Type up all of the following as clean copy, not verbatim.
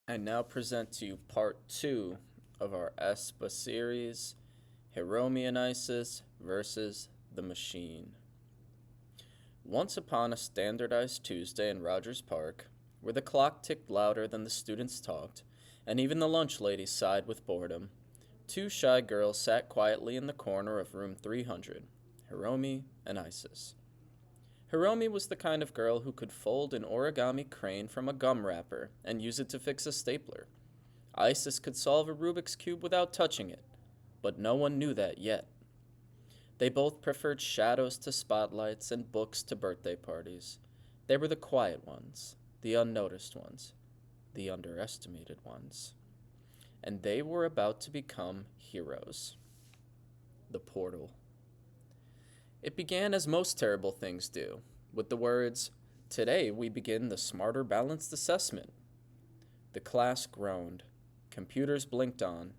I now present to you part 2 of our ESPA series, Hiromi and Isis versus the Machine. Once upon a standardized Tuesday in Rogers Park, where the clock ticked louder than the students talked, and even the lunch lady sighed with boredom, two shy girls sat quietly in the corner of room 300, Hiromi and Isis. Hiromi was the kind of girl who could fold an origami crane from a gum wrapper and use it to fix a stapler. Isis could solve a Rubik's Cube without touching it, but no one knew that yet. They both preferred shadows to spotlights and books to birthday parties. They were the quiet ones, the unnoticed ones, the underestimated ones. And they were about to become heroes. The portal. It began as most terrible things do, with the words, "Today we begin the Smarter Balanced Assessment." The class groaned. Computers blinked on.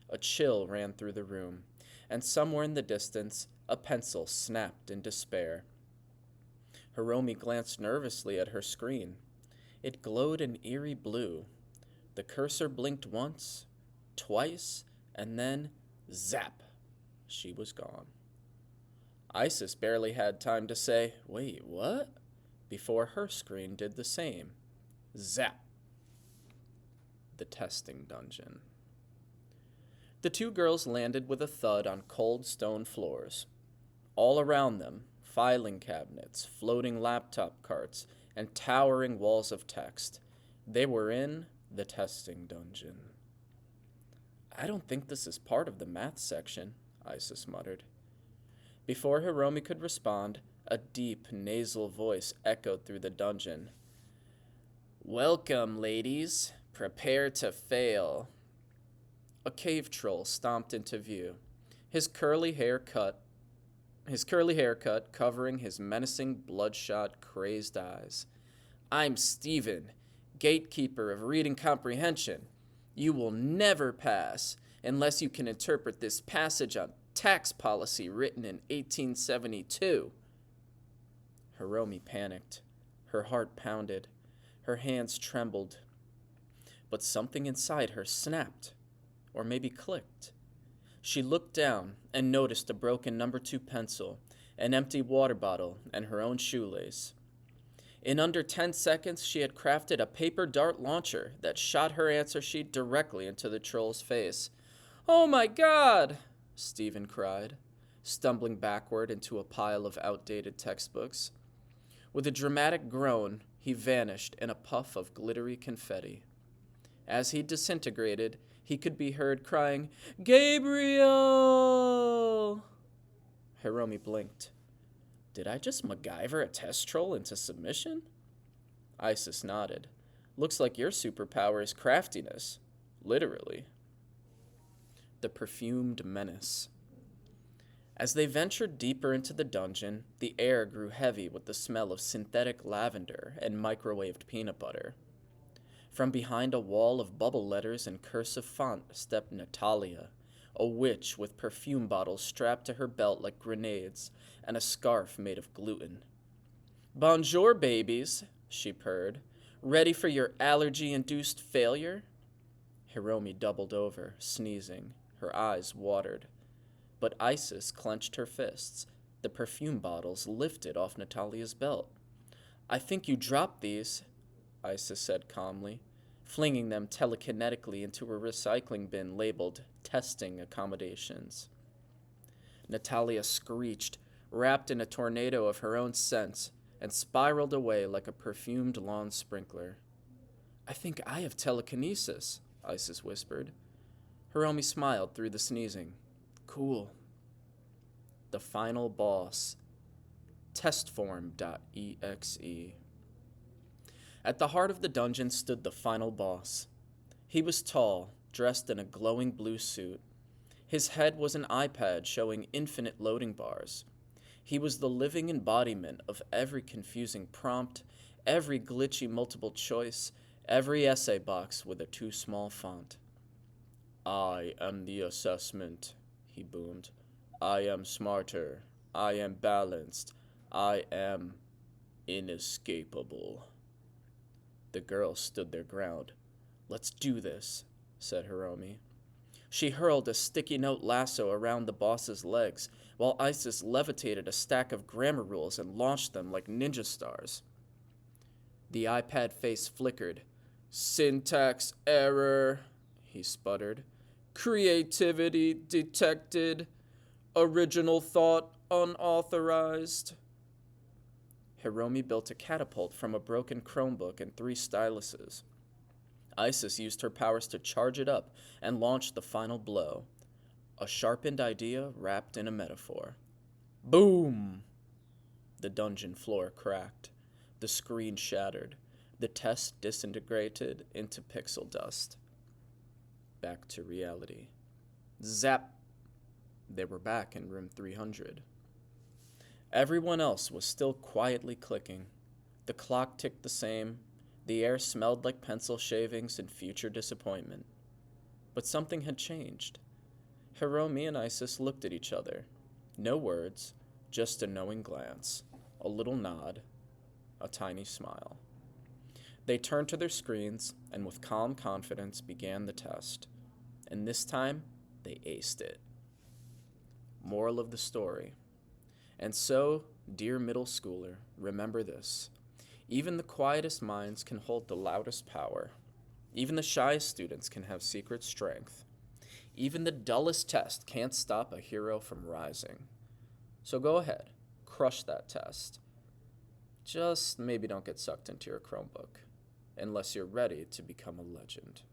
A chill ran through the room, and somewhere in the distance, a pencil snapped in despair. Hiromi glanced nervously at her screen. It glowed an eerie blue. The cursor blinked once, twice, and then, zap! She was gone. Isis barely had time to say, "Wait, what?" before her screen did the same. Zap! The testing dungeon. The two girls landed with a thud on cold stone floors. All around them, filing cabinets, floating laptop carts, and towering walls of text. They were in the testing dungeon. "I don't think this is part of the math section," Isis muttered. Before Hiromi could respond, a deep, nasal voice echoed through the dungeon. "Welcome, ladies. Prepare to fail." A cave troll stomped into view, his curly hair cut covering his menacing, bloodshot, crazed eyes. "I'm Stephen, gatekeeper of reading comprehension. You will never pass unless you can interpret this passage on tax policy written in 1872. Hiromi panicked. Her heart pounded. Her hands trembled. But something inside her snapped, or maybe clicked. She looked down and noticed a broken number 2 pencil, an empty water bottle, and her own shoelace. In under 10 seconds, she had crafted a paper dart launcher that shot her answer sheet directly into the troll's face. "Oh my God!" Stephen cried, stumbling backward into a pile of outdated textbooks. With a dramatic groan, he vanished in a puff of glittery confetti. As he disintegrated, he could be heard crying, "Gabriel!" Hiromi blinked. Did I just MacGyver a test troll into submission? Isis nodded. "Looks like your superpower is craftiness. Literally." The perfumed menace. As they ventured deeper into the dungeon, the air grew heavy with the smell of synthetic lavender and microwaved peanut butter. From behind a wall of bubble letters in cursive font stepped Natalia, a witch with perfume bottles strapped to her belt like grenades and a scarf made of gluten. "Bonjour, babies," she purred. "Ready for your allergy-induced failure?" Hiromi doubled over, sneezing. Her eyes watered. But Isis clenched her fists. The perfume bottles lifted off Natalia's belt. "I think you dropped these," Isis said calmly, flinging them telekinetically into a recycling bin labeled "Testing Accommodations." Natalia screeched, wrapped in a tornado of her own scents, and spiraled away like a perfumed lawn sprinkler. "I think I have telekinesis," Isis whispered. Hiromi smiled through the sneezing. "Cool." The final boss. Testform.exe. At the heart of the dungeon stood the final boss. He was tall, dressed in a glowing blue suit. His head was an iPad showing infinite loading bars. He was the living embodiment of every confusing prompt, every glitchy multiple choice, every essay box with a too small font. "I am the assessment," he boomed. "I am smarter. I am balanced. I am inescapable." The girls stood their ground. "Let's do this," said Hiromi. She hurled a sticky note lasso around the boss's legs, while Isis levitated a stack of grammar rules and launched them like ninja stars. The iPad face flickered. "Syntax error," he sputtered. "Creativity detected. Original thought unauthorized." Hiromi built a catapult from a broken Chromebook and 3 styluses. Isis used her powers to charge it up and launched the final blow. A sharpened idea wrapped in a metaphor. Boom! The dungeon floor cracked. The screen shattered. The test disintegrated into pixel dust. Back to reality. Zap! They were back in room 300. Everyone else was still quietly clicking. The clock ticked the same. The air smelled like pencil shavings and future disappointment. But something had changed. Hiromi and Isis looked at each other. No words, just a knowing glance, a little nod, a tiny smile. They turned to their screens and with calm confidence began the test. And this time, they aced it. Moral of the story. And so, dear middle schooler, remember this. Even the quietest minds can hold the loudest power. Even the shyest students can have secret strength. Even the dullest test can't stop a hero from rising. So go ahead, crush that test. Just maybe don't get sucked into your Chromebook, unless you're ready to become a legend.